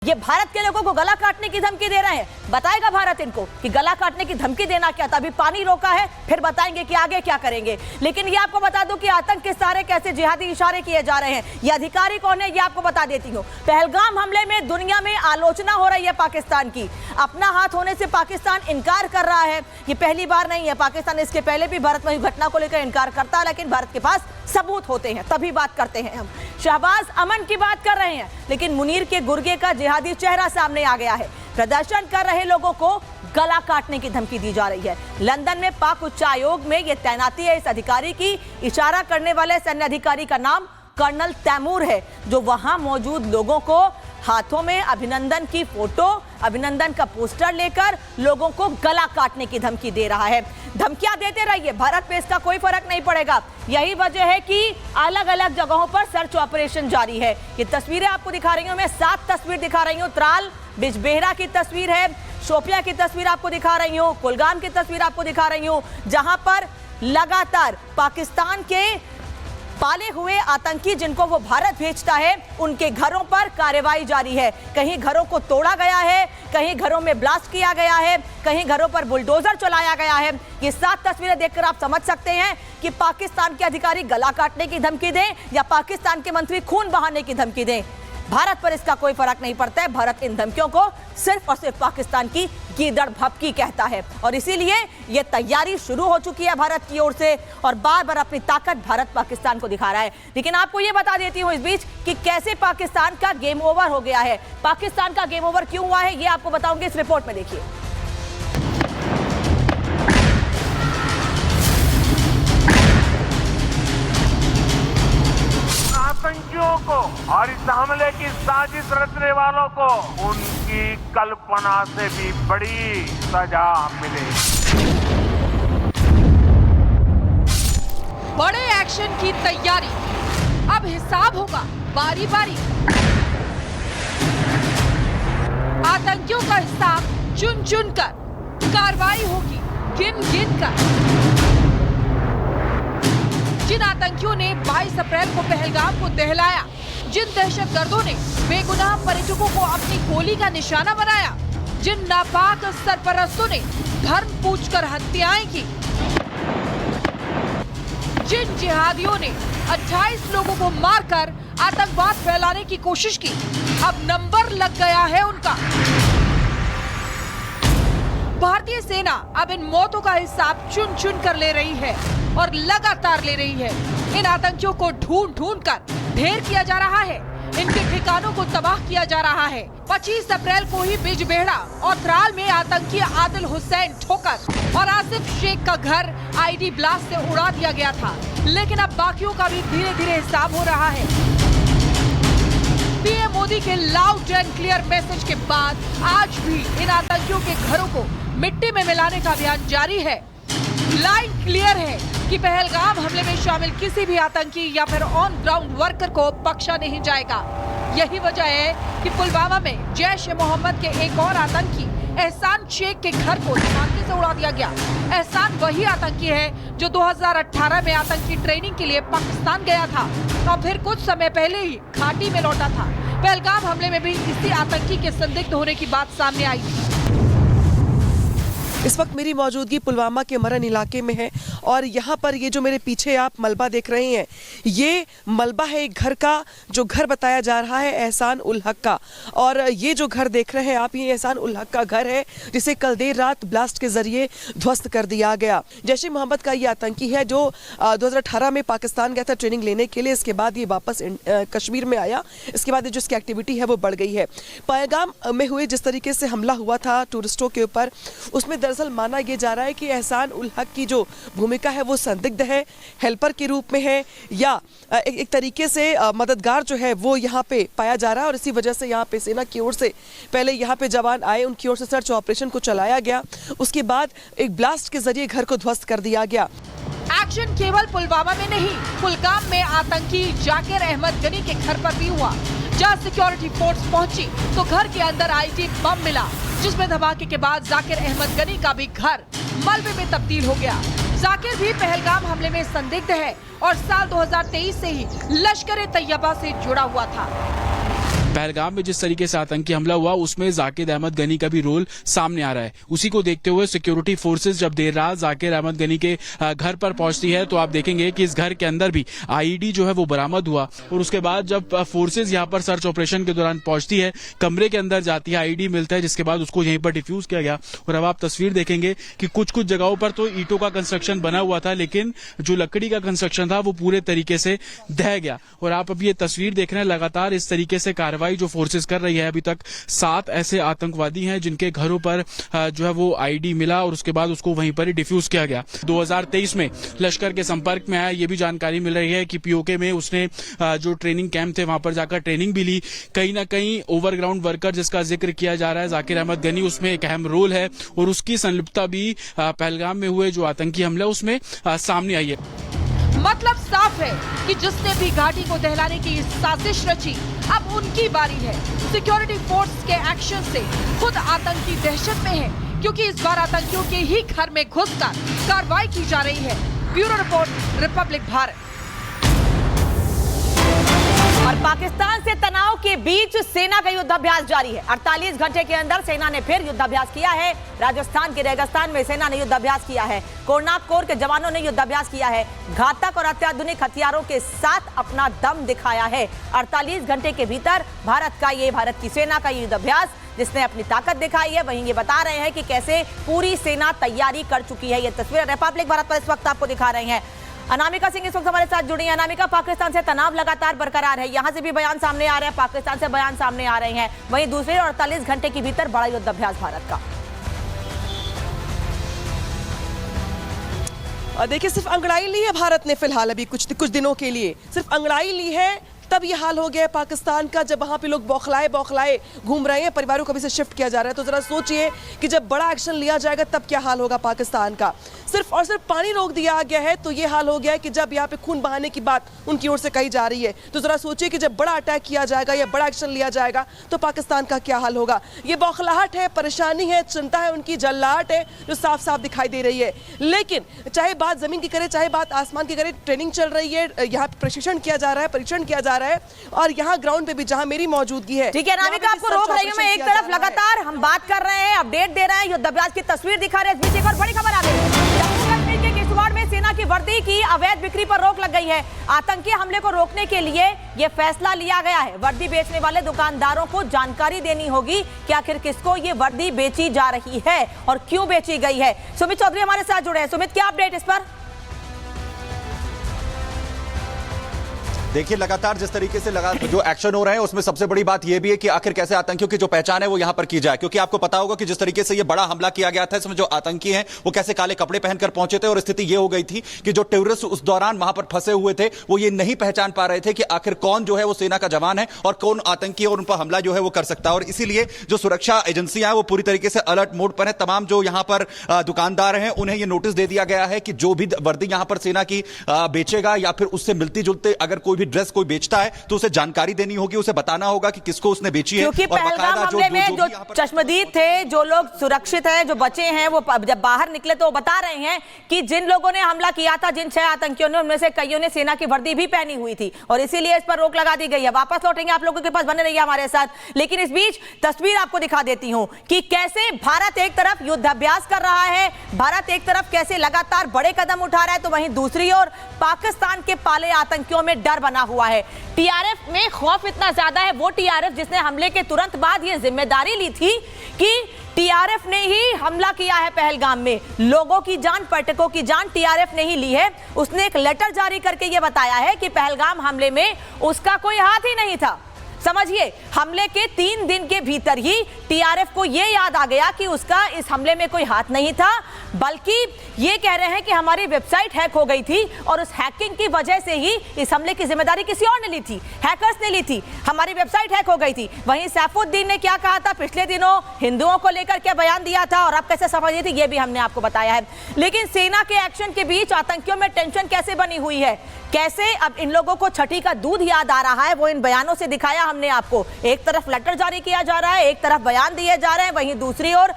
ये भारत के लोगों को गला काटने की धमकी दे रहे हैं। बताएगा भारत इनको कि गला काटने की धमकी देना क्या था। अभी पानी रोका है, फिर बताएंगे कि आगे क्या करेंगे। लेकिन ये आपको बता दूं कि आतंक के सारे कैसे जिहादी इशारे किए जा रहे हैं। ये अधिकारी कौन है ये आपको बता देती हूँ। पहलगाम हमले में दुनिया में आलोचना हो रही है पाकिस्तान की। अपना हाथ होने से पाकिस्तान इनकार कर रहा है। ये पहली बार नहीं है। पाकिस्तान इसके पहले भी भारत में घटना को लेकर इनकार करता है, लेकिन भारत के पास सबूत होते हैं तभी बात करते हैं। हम शहबाज अमन की बात कर रहे हैं, लेकिन मुनीर के गुर्गे का जिहादी चेहरा सामने आ गया है। प्रदर्शन कर रहे लोगों को गला काटने की धमकी दी जा रही है। लंदन में पाक उच्चायोग में यह तैनाती है इस अधिकारी की। इशारा करने वाले सैन्य अधिकारी का नाम कर्नल तैमूर है, जो वहां मौजूद लोगों को हाथों में अभिनंदन की फोटो, अभिनंदन का पोस्टर लेकर लोगों को गला काटने की धमकी दे रहा है। धमकियां देते रहिए, भारत पे इसका कोई फर्क नहीं पड़ेगा। यही वजह है कि अलग अलग जगहों पर सर्च ऑपरेशन जारी है। ये तस्वीरें आपको दिखा रही हूं मैं, 7 तस्वीर दिखा रही हूं। त्राल बिजबेहरा की तस्वीर है, शोपिया की तस्वीर आपको दिखा रही हूं, कुलगाम की तस्वीर आपको दिखा रही हूं, जहां पर लगातार पाकिस्तान के पाले हुए आतंकी जिनको वो भारत भेजता है, उनके घरों पर कार्रवाई जारी है। कहीं घरों को तोड़ा गया है, कहीं घरों में ब्लास्ट किया गया है, कहीं घरों पर बुलडोजर चलाया गया है। ये 7 तस्वीरें देखकर आप समझ सकते हैं कि पाकिस्तान के अधिकारी गला काटने की धमकी दें या पाकिस्तान के मंत्री खून बहाने की धमकी दें, भारत पर इसका कोई फर्क नहीं पड़ता है। भारत इन धमकियों को सिर्फ और सिर्फ पाकिस्तान की गीदड़ भभकी कहता है, और इसीलिए यह तैयारी शुरू हो चुकी है भारत की ओर से, और बार बार अपनी ताकत भारत पाकिस्तान को दिखा रहा है। लेकिन आपको यह बता देती हूं इस बीच कि कैसे पाकिस्तान का गेम ओवर हो गया है। पाकिस्तान का गेम ओवर क्यों हुआ है ये आपको बताऊंगी इस रिपोर्ट में। देखिए, आतंकियों को और इस हमले की साजिश रचने वालों को उनकी कल्पना से भी बड़ी सजा मिले। बड़े एक्शन की तैयारी, अब हिसाब होगा बारी बारी। आतंकियों का हिसाब चुन चुन कर, कार्रवाई होगी गिन गिन कर। जिन आतंकियों ने 22 अप्रैल को पहलगाम को दहलाया, जिन दहशतगर्दों ने बेगुनाह पर्यटकों को अपनी गोली का निशाना बनाया, जिन नापाक सरपरस्तों ने धर्म पूछकर हत्याएं की, जिन जिहादियों ने 28 लोगों को मारकर आतंकवाद फैलाने की कोशिश की, अब नंबर लग गया है उनका। भारतीय सेना अब इन मौतों का हिसाब चुन चुन कर ले रही है और लगातार ले रही है। इन आतंकियों को ढूंढ ढूंढ कर ढेर किया जा रहा है, इनके ठिकानों को तबाह किया जा रहा है। 25 अप्रैल को ही बिजबेहरा और त्राल में आतंकी आदिल हुसैन ठोकर और आसिफ शेख का घर आईडी ब्लास्ट से उड़ा दिया गया था, लेकिन अब बाकियों का भी धीरे धीरे हिसाब हो रहा है। पीएम मोदी के लाउड एंड क्लियर मैसेज के बाद आज भी इन आतंकियों के घरों को मिट्टी में मिलाने का अभियान जारी है। लाइन क्लियर है कि पहलगाम हमले में शामिल किसी भी आतंकी या फिर ऑन ग्राउंड वर्कर को बख्शा नहीं जाएगा। यही वजह है कि पुलवामा में जैश ए मोहम्मद के एक और आतंकी एहसान शेख के घर को धमाके से उड़ा दिया गया। एहसान वही आतंकी है जो 2018 में आतंकी ट्रेनिंग के लिए पाकिस्तान गया था और फिर कुछ समय पहले ही घाटी में लौटा था। पहलगाम हमले में भी इसी आतंकी के संदिग्ध होने की बात सामने आई थी। इस वक्त मेरी मौजूदगी पुलवामा के मरन इलाके में है, और यहाँ पर ये जो मेरे पीछे आप मलबा देख रहे हैं, ये मलबा है एक घर का, जो घर बताया जा रहा है एहसान उल हक का। और ये जो घर देख रहे हैं आप, ये एहसान उल हक का घर है, जिसे कल देर रात ब्लास्ट के जरिए ध्वस्त कर दिया गया। जैश ए मोहम्मद का ये आतंकी है जो 2018 में पाकिस्तान गया था ट्रेनिंग लेने के लिए। इसके बाद ये वापस कश्मीर में आया। इसके बाद जो इसकी एक्टिविटी है वो बढ़ गई है। पहलगाम में हुए जिस तरीके से हमला हुआ था टूरिस्टों के ऊपर, उसमें दरअसल माना यह जा रहा है कि एहसान उल हक की जो भूमिका है वो संदिग्ध है, हेल्पर के रूप में है, या एक तरीके से मददगार जो है वो यहाँ पे पाया जा रहा है। और इसी वजह से यहाँ पे सेना की ओर से पहले यहाँ पे जवान आए, उनकी ओर से सर्च ऑपरेशन को चलाया गया। उसके बाद एक ब्लास्ट के जरिए घर को ध्वस्त कर दिया गया। एक्शन केवल पुलवामा में नहीं, कुलगाम में आतंकी जाकिर अहमद गनी के घर पर भी हुआ। जहां सिक्योरिटी फोर्स पहुंची तो घर के अंदर आईडी बम मिला, जिसमें धमाके के बाद जाकिर अहमद गनी का भी घर मलबे में तब्दील हो गया। जाकिर भी पहलगाम हमले में संदिग्ध है और साल 2023 से ही लश्कर-ए-तैयबा से जुड़ा हुआ था। पहलगाम में जिस तरीके से आतंकी हमला हुआ उसमें जाकिर अहमद गनी का भी रोल सामने आ रहा है। उसी को देखते हुए सिक्योरिटी फोर्सेज जब देर रात जाकिर अहमद गनी के घर पर पहुंचती है तो आप देखेंगे कि इस घर के अंदर भी आईईडी जो है वो बरामद हुआ और उसके बाद जब फोर्सेज यहां पर सर्च ऑपरेशन के दौरान पहुंचती है, कमरे के अंदर जाती है, आईईडी मिलता है, जिसके बाद उसको यहीं पर डिफ्यूज किया गया। और अब आप तस्वीर देखेंगे कि कुछ कुछ जगहों पर तो ईंटों का कंस्ट्रक्शन बना हुआ था, लेकिन जो लकड़ी का कंस्ट्रक्शन था वो पूरे तरीके से ढह गया। और आप अब ये तस्वीर देख रहे हैं, लगातार इस तरीके से कार्रवाई जो फोर्सेज कर रही है। अभी तक 7 ऐसे आतंकवादी हैं जिनके घरों पर जो है वो आईडी मिला और उसके बाद उसको वहीं पर ही डिफ्यूज किया गया। 2023 में लश्कर के संपर्क में आया, ये भी जानकारी मिल रही है कि पीओके में उसने जो ट्रेनिंग कैंप थे वहां पर जाकर ट्रेनिंग भी ली। कहीं ना कहीं ओवरग्राउंड वर्कर जिसका जिक्र किया जा रहा है जाकिर अहमद गनी, उसमें एक अहम रोल है और उसकी संलिप्तता भी पहलगाम में हुए जो आतंकी हमला उसमें सामने आई है। मतलब साफ है कि जिसने भी घाटी को दहलाने की साजिश रची अब उनकी बारी है। सिक्योरिटी फोर्स के एक्शन से खुद आतंकी दहशत में है, क्योंकि इस बार आतंकियों के ही घर में घुसकर कार्रवाई की जा रही है। Bureau report, Republic Bharat. और पाकिस्तान से तनाव के बीच सेना का युद्धाभ्यास जारी है। 48 घंटे के अंदर सेना ने फिर युद्धाभ्यास किया है। राजस्थान के रेगिस्तान में सेना ने युद्धाभ्यास किया है। कोरनाक कोर के जवानों ने युद्धाभ्यास किया है। घातक और अत्याधुनिक हथियारों के साथ अपना दम दिखाया है। 48 घंटे के भीतर भारत की सेना का युद्धाभ्यास जिसने अपनी ताकत दिखाई है। वहीं ये बता रहे हैं कि कैसे पूरी सेना तैयारी कर चुकी है। ये तस्वीर रिपब्लिक भारत पर इस वक्त आपको दिखा रहे हैं। अनामिका सिंह इस वक्त हमारे साथ जुड़ी हैं। अनामिका, पाकिस्तान से तनाव लगातार बरकरार है, यहां से भी बयान सामने आ रहे हैं, पाकिस्तान से बयान सामने आ रहे हैं। वहीं दूसरे 48 घंटे के भीतर बड़ा युद्धाभ्यास भारत का। और देखिए, सिर्फ अंगड़ाई ली है भारत ने फिलहाल, अभी कुछ दिनों के लिए सिर्फ अंगड़ाई ली है, तब ये हाल हो गया है पाकिस्तान का, जब वहाँ पे लोग बौखलाए घूम रहे हैं, परिवारों को भी से शिफ्ट किया जा रहा है। तो जरा सोचिए कि जब बड़ा एक्शन लिया जाएगा तब क्या हाल होगा पाकिस्तान का। सिर्फ और सिर्फ पानी रोक दिया गया है तो ये हाल हो गया है कि जब यहाँ पे खून बहाने की बात उनकी ओर से कही जा रही है, तो जरा सोचिए कि जब बड़ा अटैक किया जाएगा या बड़ा एक्शन लिया जाएगा तो पाकिस्तान का क्या हाल होगा। ये बौखलाहट है, परेशानी है, चिंता है, उनकी जल्लाहट है जो साफ साफ दिखाई दे रही है। लेकिन चाहे बात जमीन की करे चाहे बात आसमान की करे, ट्रेनिंग चल रही है, यहाँ पे प्रशिक्षण किया जा रहा है, परीक्षण किया जा रहा है। और यहाँ ग्राउंड पे भी जहाँ मेरी मौजूदगी है, ठीक है अनामिका, आपको रोक रही हूँ मैं। एक तरफ लगातार हम बात कर रहे हैं, अपडेट दे रहे हैं, युद्धाभ्यास की तस्वीर दिखा रहे हैं। इस बीच एक और बड़ी खबर आ गई है। जम्मू कश्मीर के किश्तवाड़ में सेना की वर्दी की अवैध बिक्री पर रोक लग गई है। आतंकी हमले को रोकने के लिए यह फैसला लिया गया है। वर्दी बेचने वाले दुकानदारों को जानकारी देनी होगी कि आखिर किसको ये वर्दी बेची जा रही है और क्यों बेची गई है। सुमित चौधरी हमारे साथ जुड़े हैं। सुमित, क्या अपडेट इस पर? देखिए, लगातार जिस तरीके से जो एक्शन हो रहे हैं उसमें सबसे बड़ी बात यह भी है कि आखिर कैसे आतंकियों की जो पहचान है वो यहां पर की जाए, क्योंकि आपको पता होगा कि जिस तरीके से ये बड़ा हमला किया गया था, इसमें जो आतंकी हैं वो कैसे काले कपड़े पहनकर पहुंचे थे और स्थिति ये हो गई थी कि जो टेररिस्ट उस दौरान वहां पर फंसे हुए थे वो ये नहीं पहचान पा रहे थे कि आखिर कौन जो है वो सेना का जवान है और कौन आतंकी और उन पर हमला जो है वो कर सकता है। और इसीलिए जो सुरक्षा एजेंसियां हैं वो पूरी तरीके से अलर्ट मोड पर है। तमाम जो यहां पर दुकानदार हैं उन्हें यह नोटिस दे दिया गया है कि जो भी वर्दी यहां पर सेना की बेचेगा या फिर उससे मिलती जुलते अगर कोई भी ड्रेस कोई बेचता है तो उसे जानकारी देनी होगी, उसे बताना होगा कि किसको उसने बेची है। क्योंकि पहलगाम हमले में जो चश्मदीद थे, जो लोग सुरक्षित हैं, जो बचे हैं, वो जब बाहर निकले तो वो बता रहे हैं कि जिन लोगों ने हमला किया था, जिन 6 आतंकियों ने, उनमें से कईयों ने सेना की वर्दी भी पहनी हुई थी और इसीलिए इस पर रोक लगा दी गई है। वापस लौटेंगे आप लोगों के पास, बने रहिए हमारे साथ। लेकिन इस बीच तस्वीर आपको दिखा देती हूं कि कैसे भारत एक तरफ युद्धाभ्यास कर रहा है, भारत एक तरफ कैसे लगातार बड़े कदम उठा रहा है, तो वहीं दूसरी ओर पाकिस्तान के पाले आतंकियों में डर बना हुआ है। टीआरएफ में खौफ इतना ज्यादा है, वो टीआरएफ जिसने हमले के तुरंत बाद ये जिम्मेदारी ली थी कि टीआरएफ ने ही हमला किया है पहलगाम में, लोगों की जान, पर्यटकों की जान टीआरएफ ने ही ली है। उसने एक लेटर जारी करके ये बताया है कि पहलगाम हमले में उसका कोई हाथ ही नहीं था। समझिए, हमले के 3 दिन के भीतर ही टीआरएफ को यह याद आ गया कि उसका इस हमले में कोई हाथ नहीं था, बल्कि ये कह रहे हैं कि हमारी वेबसाइट हैक हो गई थी और उस हैकिंग की वजह से ही इस हमले की जिम्मेदारी किसी और ने ली थी, हैकर्स ने ली थी, हमारी वेबसाइट हैक हो गई थी। वहीं सैफुद्दीन ने क्या कहा था पिछले दिनों, हिंदुओं को लेकर क्या बयान दिया था और अब कैसे समझी थी, ये भी हमने आपको बताया है। लेकिन सेना के एक्शन के बीच आतंकियों में टेंशन कैसे बनी हुई है, कैसे अब इन लोगों को छठी का दूध याद आ रहा है, वो इन बयानों से दिखाया हमने आपको। एक तरफ लेटर जारी किया जा रहा है, एक तरफ बयान दिए जा रहे हैं, वहीं दूसरी ओर